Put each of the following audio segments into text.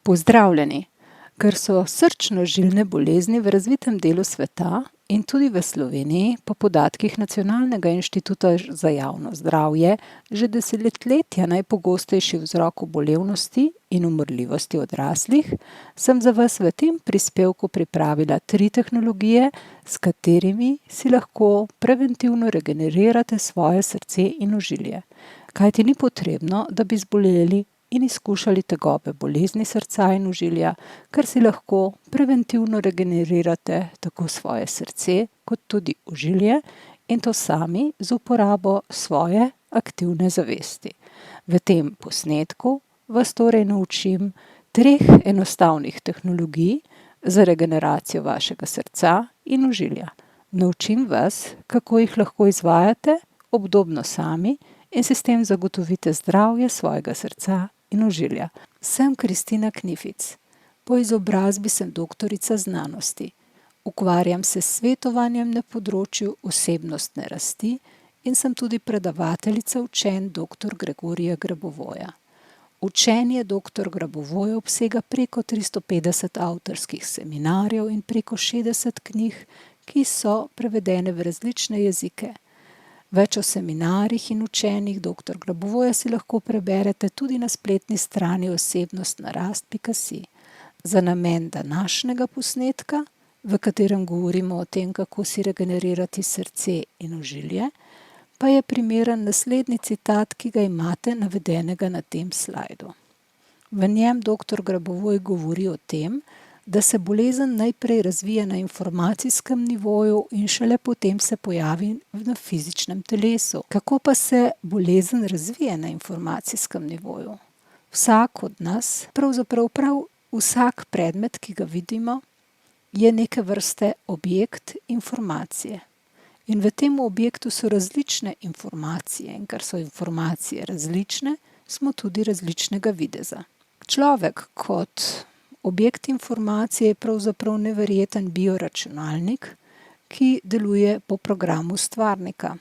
Pozdravljeni! Ker so srčno-žilne bolezni v razvitem delu sveta in tudi v Sloveniji po podatkih Nacionalnega inštituta za javno zdravje že desetletja najpogostejši vzrok obolevnosti in umrljivosti odraslih, sem za vas v tem prispevku pripravila 3 tehnologije, s katerimi si lahko preventivno regenerirate svoje srce in ožilje. Kajti ni potrebno, da bi zboleli in izkušali tegobe bolezni srca in ožilja, ker si lahko preventivno regenerirate tako svoje srce kot tudi ožilje in to sami z uporabo svoje aktivne zavesti. V tem posnetku vas torej naučim 3 enostavnih tehnologij za regeneracijo vašega srca in ožilja. Naučim vas, kako jih lahko izvajate obdobno sami in si s tem zagotovite zdravje svojega srca in ožilja. Sem Kristina Knific. Po izobrazbi sem doktorica znanosti. Ukvarjam se s svetovanjem na področju osebnostne rasti in sem tudi predavateljica učenj dr. Gregorija Grabovoja. Učenje dr. Grabovoja obsega preko 350 avtorskih seminarjev in preko 60 knjig, ki so prevedene v različne jezike. Več o seminarjih in učenjih dr. Grabovoja si lahko preberete tudi na spletni strani osebnostnarast.si. Za namen današnjega posnetka, v katerem govorimo o tem, kako si regenerirati srce in ožilje, pa je primeren naslednji citat, ki ga imate navedenega na tem slajdu. V njem dr. Grabovoj govori o tem, da se bolezen najprej razvije na informacijskem nivoju in šele potem se pojavi na fizičnem telesu. Kako pa se bolezen razvije na informacijskem nivoju? Vsak od nas, pravzaprav prav vsak predmet, ki ga vidimo, je neke vrste objekt informacije. In v tem objektu so različne informacije in ker so informacije različne, smo tudi različnega videza. Človek kot objekt informacije je pravzaprav neverjeten bioračunalnik, ki deluje po programu stvarnika.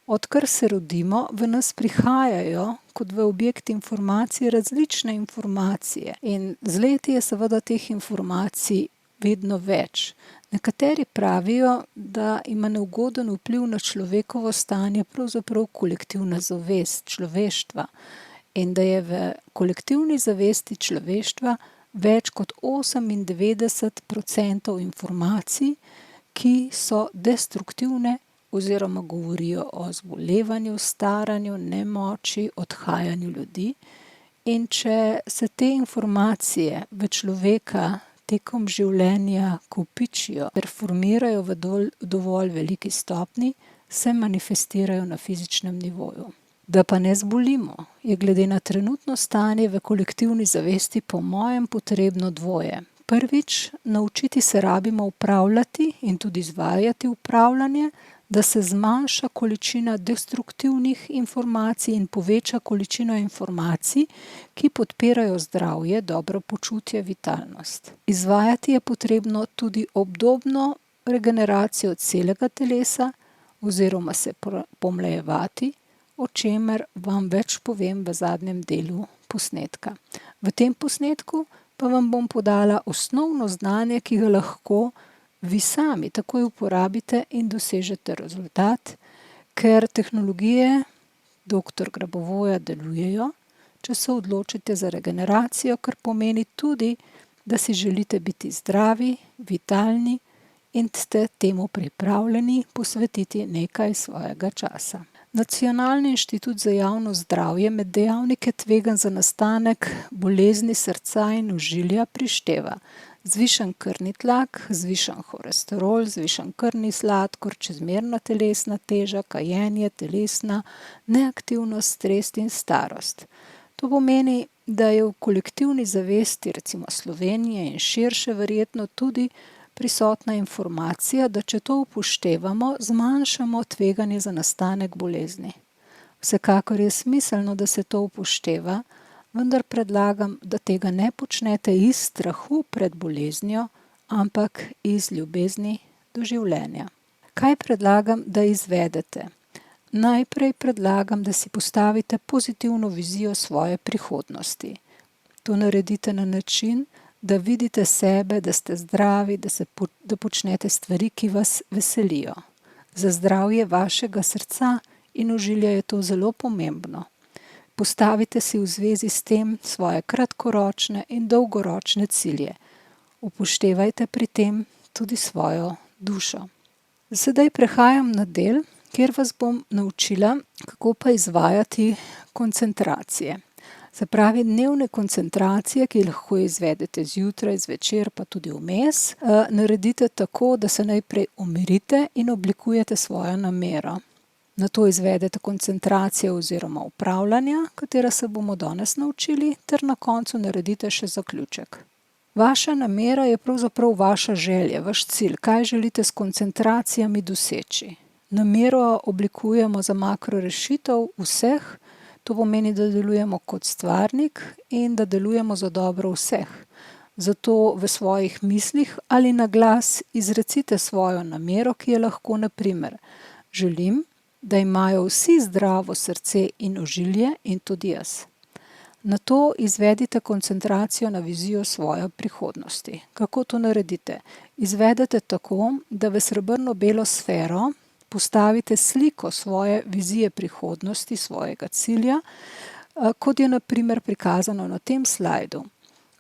Odkar se rodimo, v nas prihajajo kot v objekt informacije različne informacije in z leti je seveda teh informacij vedno več. Nekateri pravijo, da ima neugoden vpliv na človekovo stanje pravzaprav kolektivna zavest človeštva in da je v kolektivni zavesti človeštva več kot 98% informacij, ki so destruktivne oziroma govorijo o zbolevanju, staranju, nemoči, odhajanju ljudi. In če se te informacije v človeka tekom življenja kopičijo, performirajo v dovolj veliki stopnji, se manifestirajo na fizičnem nivoju. Da pa ne zbolimo, je glede na trenutno stanje v kolektivni zavesti po mojem potrebno dvoje. Prvič, naučiti se rabimo upravljati in tudi izvajati upravljanje, da se zmanjša količina destruktivnih informacij in poveča količino informacij, ki podpirajo zdravje, dobro počutje, vitalnost. Izvajati je potrebno tudi obdobno regeneracijo celega telesa oziroma se pomlajevati, o čemer vam več povem v zadnjem delu posnetka. V tem posnetku pa vam bom podala osnovno znanje, ki ga lahko vi sami takoj uporabite in dosežete rezultat, ker tehnologije dr. Grabovoja delujejo, če se odločite za regeneracijo, kar pomeni tudi, da si želite biti zdravi, vitalni in ste temu pripravljeni posvetiti nekaj svojega časa. Nacionalni inštitut za javno zdravje med dejavnike tveganj za nastanek bolezni srca in ožilja prišteva zvišan krvni tlak, zvišan holesterol, zvišan krvni sladkor, čezmerna telesna teža, kajenje, telesna neaktivnost, stres in starost. To pomeni, da je v kolektivni zavesti, recimo Slovenije in širše verjetno tudi prisotna informacija, da če to upoštevamo, zmanjšamo tveganje za nastanek bolezni. Vsekakor je smiselno, da se to upošteva, vendar predlagam, da tega ne počnete iz strahu pred boleznijo, ampak iz ljubezni do življenja. Kaj predlagam, da izvedete? Najprej predlagam, da si postavite pozitivno vizijo svoje prihodnosti. To naredite na način, da vidite sebe, da ste zdravi, da počnete stvari, ki vas veselijo. Za zdravje vašega srca in ožilja je to zelo pomembno. Postavite si v zvezi s tem svoje kratkoročne in dolgoročne cilje. Upoštevajte pri tem tudi svojo dušo. Sedaj prehajam na del, kjer vas bom naučila, kako pa izvajati koncentracije. Se pravi, dnevne koncentracije, ki lahko izvedete zjutraj, zvečer, pa tudi vmes, naredite tako, da se najprej umirite in oblikujete svojo namero. Nato izvedete koncentracije oziroma upravljanja, katera se bomo danes naučili, ter na koncu naredite še zaključek. Vaša namera je pravzaprav vaša želja, vaš cilj, kaj želite s koncentracijami doseči. Namero oblikujemo za makrorešitev vseh, to pomeni, da delujemo kot stvarnik in da delujemo za dobro vseh. Zato v svojih mislih ali na glas izrecite svojo namero, ki je lahko na primer: želim, da imajo vsi zdravo srce in ožilje in tudi jaz. Nato izvedite koncentracijo na vizijo svoje prihodnosti. Kako to naredite? Izvedete tako, da v srebrno-belo sfero postavite sliko svoje vizije prihodnosti, svojega cilja, kot je na primer prikazano na tem slajdu.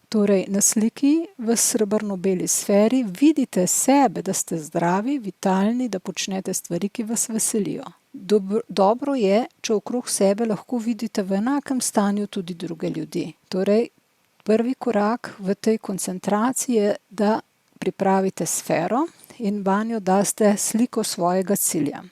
Torej, na sliki v srebrno-beli sferi vidite sebe, da ste zdravi, vitalni, da počnete stvari, ki vas veselijo. Dobro je, če okrog sebe lahko vidite v enakem stanju tudi druge ljudi. Torej, prvi korak v tej koncentraciji je, da pripravite sfero in vanjo daste sliko svojega cilja.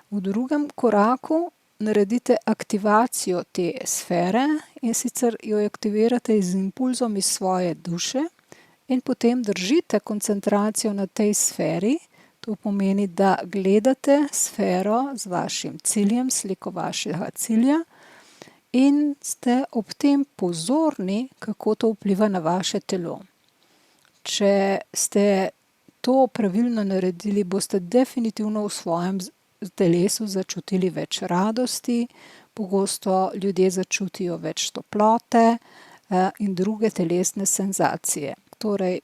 V drugem koraku naredite aktivacijo te sfere, in sicer jo aktivirate z impulzom iz svoje duše in potem držite koncentracijo na tej sferi. To pomeni, da gledate sfero z vašim ciljem, sliko vašega cilja, in ste ob tem pozorni, kako to vpliva na vaše telo. Če ste to pravilno naredili, boste definitivno v svojem telesu začutili več radosti, pogosto ljudje začutijo več toplote in druge telesne senzacije. Torej,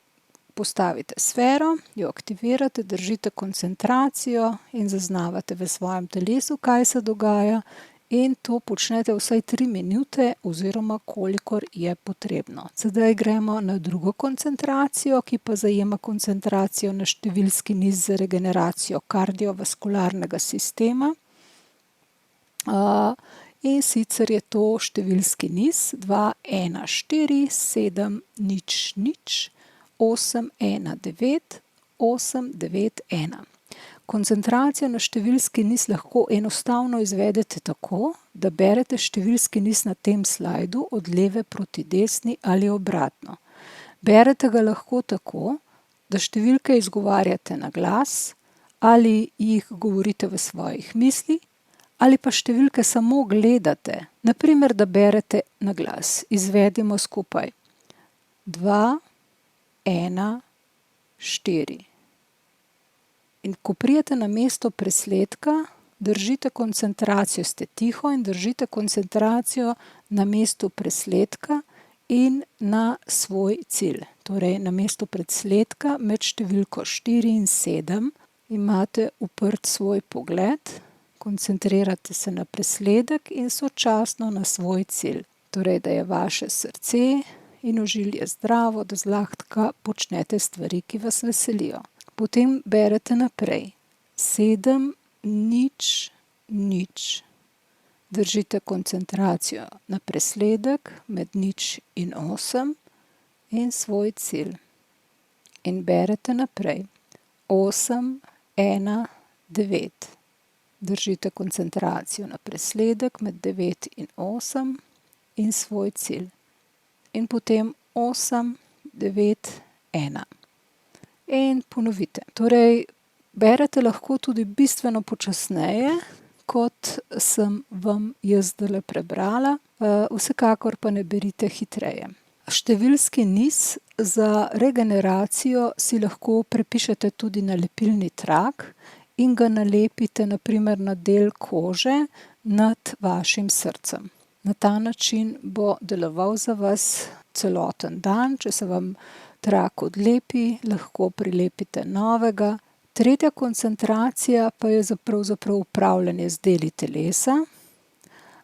postavite sfero, jo aktivirate, držite koncentracijo in zaznavate v svojem telesu, kaj se dogaja, in to počnete vsaj 3 minute oziroma kolikor je potrebno. Sedaj gremo na drugo koncentracijo, ki pa zajema koncentracijo na številski niz za regeneracijo kardiovaskularnega sistema. In sicer je to številski niz 2, 1, 4, 7, 0, 0, 8, 1, 9, 8, 9, 1. Koncentracijo na številski niz lahko enostavno izvedete tako, da berete številski niz na tem slajdu od leve proti desni ali obratno. Berete ga lahko tako, da številke izgovarjate na glas ali jih govorite v svojih mislih, ali pa številke samo gledate. Na primer, da berete na glas. Izvedimo skupaj. 2, 1, 4. In ko pridete na mesto presledka, držite koncentracijo, ste tiho in držite koncentracijo na mestu presledka in na svoj cilj. Torej, na mestu presledka med številko 4 in 7 imate uprt svoj pogled, koncentrirate se na presledek in sočasno na svoj cilj. Torej, da je vaše srce in ožilje zdravo, da zlahka počnete stvari, ki vas veselijo. Potem berete naprej. 7, 0, 0. Držite koncentracijo na presledek med 0 in 8 in svoj cilj. In berete naprej. 8, 1, 9. Držite koncentracijo na presledek med 9 in 8 in svoj cilj. In potem 8, 9, 1. In ponovite. Torej, berete lahko tudi bistveno počasneje, kot sem vam jaz zdajle prebrala, vsekakor pa ne berite hitreje. Številski niz za regeneracijo si lahko prepišete tudi na lepilni trak in ga nalepite na primer na del kože nad vašim srcem. Na ta način bo deloval za vas celoten dan. Če se vam trak odlepi, lahko prilepite novega. Tretja koncentracija pa je pravzaprav upravljanje z deli telesa.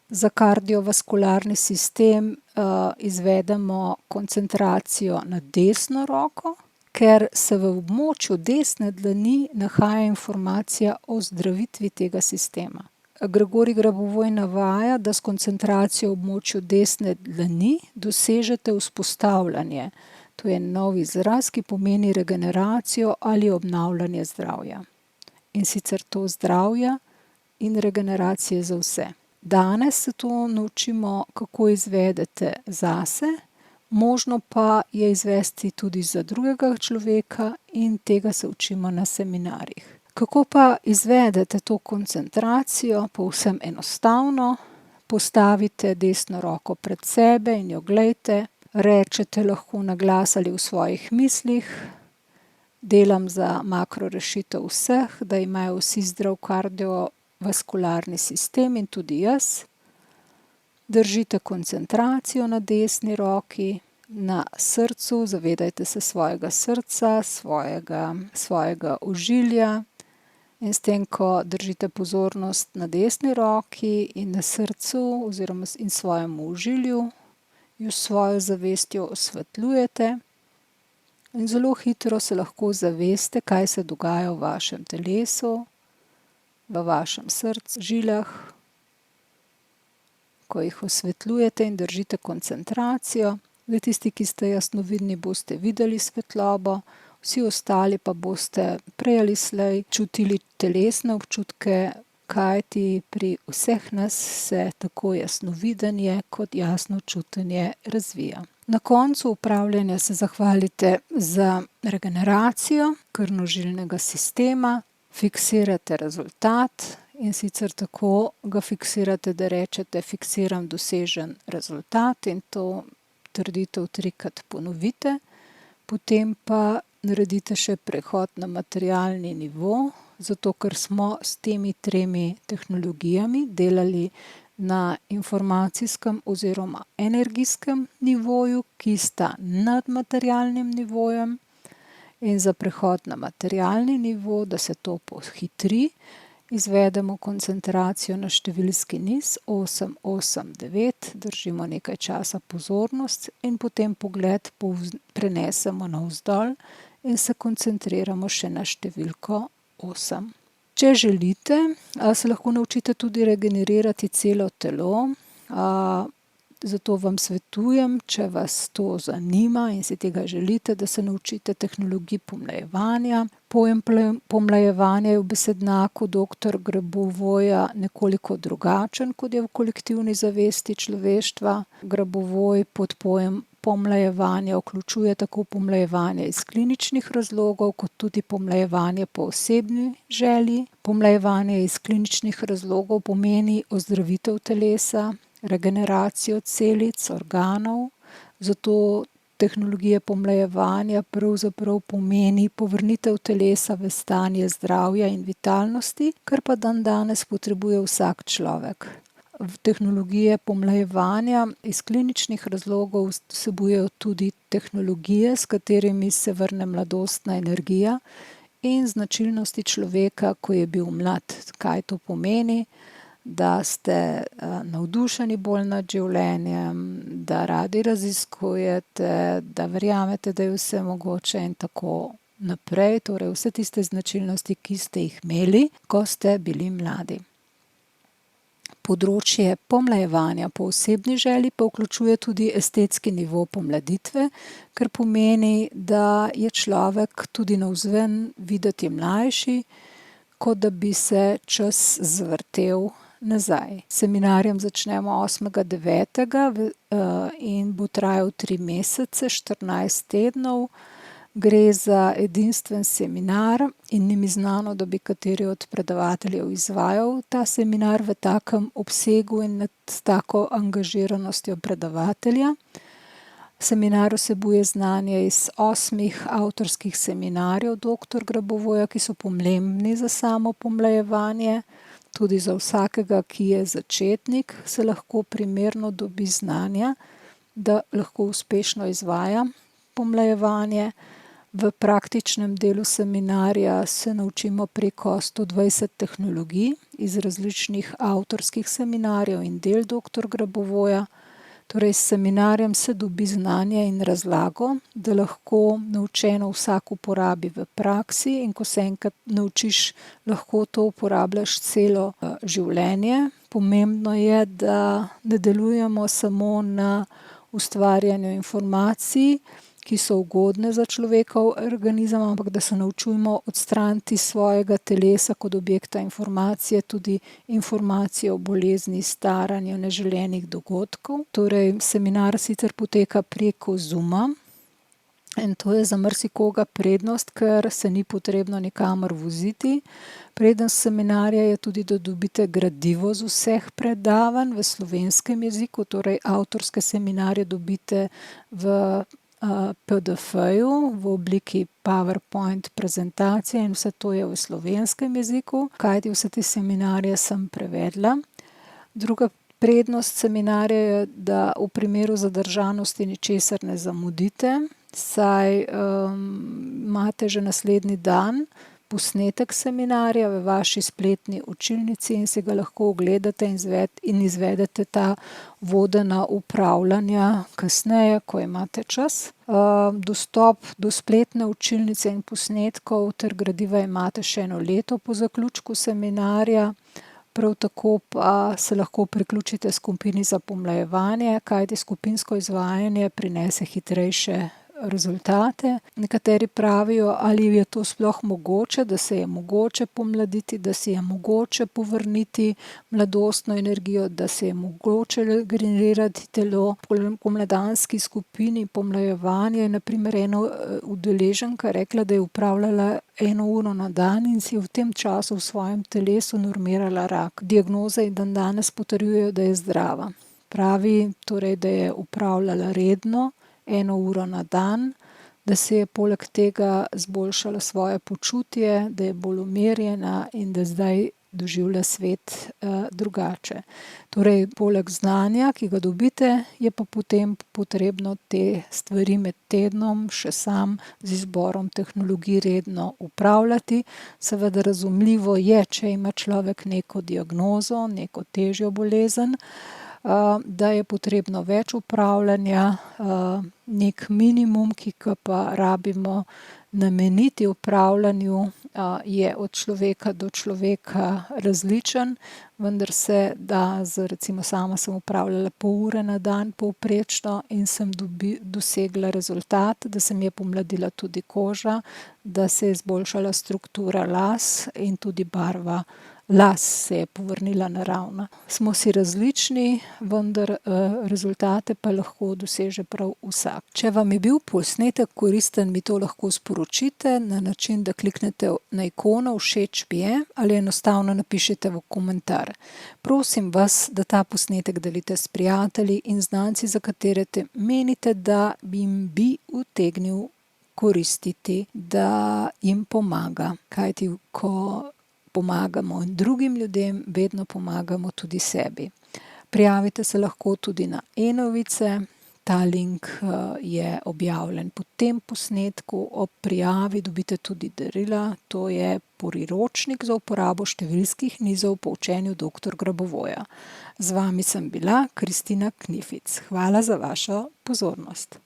Za kardiovaskularni sistem izvedemo koncentracijo na desno roko, ker se v območju desne dlani nahaja informacija o zdravitvi tega sistema. Gregorij Grabovoj navaja, da s koncentracijo v območju desne dlani dosežete vzpostavljanje. To je nov izraz, ki pomeni regeneracijo ali obnavljanje zdravja. In sicer to zdravja in regeneracije za vse. Danes se to naučimo, kako izvedete zase, možno pa je izvesti tudi za drugega človeka in tega se učimo na seminarjih. Kako pa izvedete to koncentracijo? Povsem enostavno. Postavite desno roko pred sebe in jo glejte. Rečete lahko na glas ali v svojih mislih: delam za makrorešitev vseh, da imajo vsi zdrav kardiovaskularni sistem in tudi jaz. Držite koncentracijo na desni roki, na srcu, zavedajte se svojega srca, svojega ožilja. In s tem, ko držite pozornost na desni roki in na srcu oziroma in svojemu ožilju, jo s svojo zavestjo osvetljujete. In zelo hitro se lahko zaveste, kaj se dogaja v vašem telesu, v vašem srcu, žilah. Ko jih osvetljujete in držite koncentracijo. Zdaj tisti, ki ste jasnovidni, boste videli svetlobo, vsi ostali pa boste prej ali slej čutili telesne občutke, kajti pri vseh nas se tako jasnovidenje kot jasno čutenje razvija. Na koncu upravljanja se zahvalite za regeneracijo krvnožilnega sistema, fiksirate rezultat, in sicer tako ga fiksirate, da rečete: fiksiram dosežen rezultat, in to trditev 3-krat ponovite. Potem pa naredite še prehod na materialni nivo, zato ker smo s temi 3 tehnologijami delali na informacijskem oziroma energijskem nivoju, ki sta nad materialnim nivojem. In za prehod na materialni nivo, da se to pohitri, izvedemo koncentracijo na številski niz 8, 8, 9, držimo nekaj časa pozornost in potem pogled prenesemo navzdol in se koncentriramo še na številko 8. Če želite, se lahko naučite tudi regenerirati celo telo. Zato vam svetujem, če vas to zanima in si tega želite, da se naučite tehnologij pomlajevanja. Pojem pomlajevanja je v besednjaku doktor Grabovoja nekoliko drugačen, kot je v kolektivni zavesti človeštva. Grabovoj pod pojem pomlajevanja vključuje tako pomlajevanje iz kliničnih razlogov, kot tudi pomlajevanje po osebni želji. Pomlajevanje iz kliničnih razlogov pomeni ozdravitev telesa, regeneracijo celic, organov, zato tehnologije pomlajevanja pravzaprav pomeni povrnitev telesa v stanje zdravja in vitalnosti, kar pa dandanes potrebuje vsak človek. Tehnologije pomlajevanja iz kliničnih razlogov vsebujejo tudi tehnologije, s katerimi se vrne mladostna energija in značilnosti človeka, ko je bil mlad. Kaj to pomeni? Da ste navdušeni bolj nad življenjem, da radi raziskujete, da verjamete, da je vse mogoče in tako naprej. Torej vse tiste značilnosti, ki ste jih imeli, ko ste bili mladi. Področje pomlajevanja po osebni želji pa vključuje tudi estetski nivo pomladitve, kar pomeni, da je človek tudi navzven videti mlajši, kot da bi se čas zvrtel nazaj. S seminarjem začnemo 8.9. In bo trajal 3 mesece, 14 tednov. Gre za edinstven seminar in ni mi znano, da bi kateri od predavateljev izvajal ta seminar v takem obsegu in s tako angažiranostjo predavatelja. Seminar vsebuje znanje iz 8 avtorskih seminarjev doktor Grabovoja, ki so pomembni za samo pomlajevanje. Tudi za vsakega, ki je začetnik, se lahko primerno dobi znanja, da lahko uspešno izvaja pomlajevanje. V praktičnem delu seminarja se naučimo preko 120 tehnologij iz različnih avtorskih seminarjev in del dr. Grabovoja. Torej, s seminarjem se dobi znanje in razlago, da lahko naučeno vsak uporabi v praksi, in ko se enkrat naučiš, lahko to uporabljaš celo življenje. Pomembno je, da ne delujemo samo na ustvarjanju informacij, ki so ugodne za človekov organizem, ampak da se naučimo odstraniti iz svojega telesa kot objekta informacije tudi informacije o bolezni, staranju, neželenih dogodkov. Torej, seminar sicer poteka preko Zooma in to je za marsikoga prednost, ker se ni potrebno nikamor voziti. Prednost seminarja je tudi, da dobite gradivo z vseh predavanj v slovenskem jeziku, torej avtorske seminarje dobite v PDF-ju v obliki PowerPoint prezentacije in vse to je v slovenskem jeziku, kajti vse te seminarje sem prevedla. Druga prednost seminarja je, da v primeru zadržanosti ničesar ne zamudite, saj imate že naslednji dan posnetek seminarja v vaši spletni učilnici in si ga lahko ogledate in izvedete ta vodena upravljanja kasneje, ko imate čas. Dostop do spletne učilnice in posnetkov ter gradiva imate še 1 leto po zaključku seminarja. Prav tako pa se lahko priključite skupini za pomlajevanje, kajti skupinsko izvajanje prinese hitrejše rezultate. Nekateri pravijo, ali je to sploh mogoče, da se je mogoče pomladiti, da si je mogoče povrniti mladostno energijo, da se je mogoče regenerirati telo. V pomladanski skupini pomlajevanja je na primer ena udeleženka rekla, da je opravljala 1 uro na dan in si v tem času v svojem telesu normirala rak. Diagnoze dandanes potrjujejo, da je zdrava. Pravi torej, da je opravljala redno 1 uro na dan, da se je poleg tega izboljšalo svoje počutje, da je bolj umirjena in da zdaj doživlja svet drugače. Torej, poleg znanja, ki ga dobite, je pa potem potrebno te stvari med tednom še sam z izborom tehnologij redno upravljati. Seveda razumljivo je, če ima človek neko diagnozo, neko težjo bolezen, da je potrebno več upravljanja, nek minimum, ki ga pa rabimo nameniti upravljanju, je od človeka do človeka različen, vendar se da recimo sama sem upravljala pol ure na dan povprečno in sem dosegla rezultat, da se mi je pomladila tudi koža, da se je izboljšala struktura las in tudi barva las se je povrnila naravna. Smo si različni, vendar rezultate pa lahko doseže prav vsak. Če vam je bil posnetek koristen, mi to lahko sporočite na način, da kliknete na ikono všeč mi je ali enostavno napišite v komentar. Prosim vas, da ta posnetek delite s prijatelji in znanci, za katere menite, da jim bi utegnil koristiti, da jim pomaga. Kajti, ko pomagamo drugim ljudem, vedno pomagamo tudi sebi. Prijavite se lahko tudi na e-novice, ta link je objavljen pod tem posnetku. Ob prijavi dobite tudi darila, to je priročnik za uporabo številskih nizov po učenju dr. Grabovoja. Z vami sem bila Kristina Knific. Hvala za vašo pozornost.